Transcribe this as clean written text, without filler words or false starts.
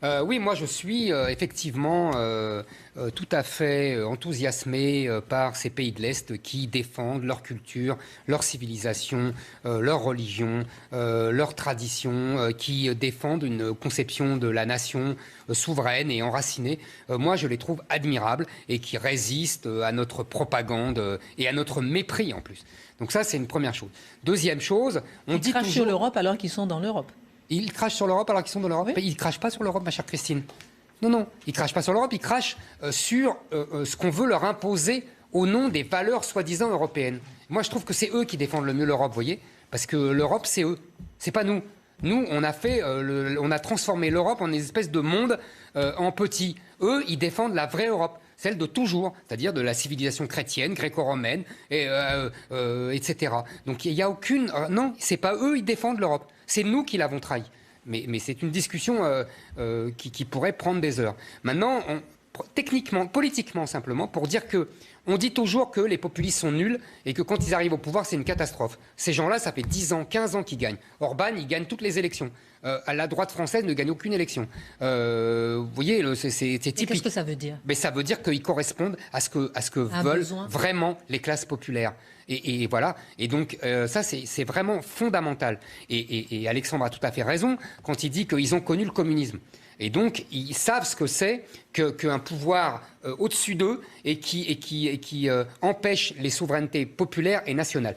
Oui, moi je suis effectivement tout à fait enthousiasmé par ces pays de l'Est qui défendent leur culture, leur civilisation, leur religion, leur tradition, qui défendent une conception de la nation souveraine et enracinée. Moi je les trouve admirables et qui résistent à notre propagande et à notre mépris en plus. Donc ça c'est une première chose. Deuxième chose, on Qui dit crachent sur toujours... l'Europe alors qu'ils sont dans l'Europe. Ils crachent sur l'Europe alors qu'ils sont dans l'Europe. Oui. Ils ne crachent pas sur l'Europe, ma chère Christine. Non, non, ils ne crachent pas sur l'Europe, ils crachent sur ce qu'on veut leur imposer au nom des valeurs soi-disant européennes. Moi, je trouve que c'est eux qui défendent le mieux l'Europe, vous voyez. Parce que l'Europe, c'est eux, c'est pas nous. Nous, on a transformé l'Europe en une espèce de monde en petit. Eux, ils défendent la vraie Europe, celle de toujours, c'est-à-dire de la civilisation chrétienne, gréco-romaine, etc. Donc il n'y a aucune... non, c'est pas eux, ils défendent l'Europe. C'est nous qui l'avons trahi. Mais c'est une discussion qui pourrait prendre des heures. Maintenant, techniquement, politiquement simplement, pour dire que on dit toujours que les populistes sont nuls et que quand ils arrivent au pouvoir, c'est une catastrophe. Ces gens-là, ça fait 10 ans, 15 ans qu'ils gagnent. Orban, il gagne toutes les élections. La droite française ne gagne aucune élection. Vous voyez, c'est typique. Qu'est-ce que ça veut dire? Mais ça veut dire qu'ils correspondent à ce que veulent besoin. vraiment les classes populaires. Et voilà. Et donc, ça, c'est vraiment fondamental. Et Alexandre a tout à fait raison quand il dit qu'ils ont connu le communisme. Et donc, ils savent ce que c'est qu'un pouvoir au-dessus d'eux et qui empêche les souverainetés populaires et nationales.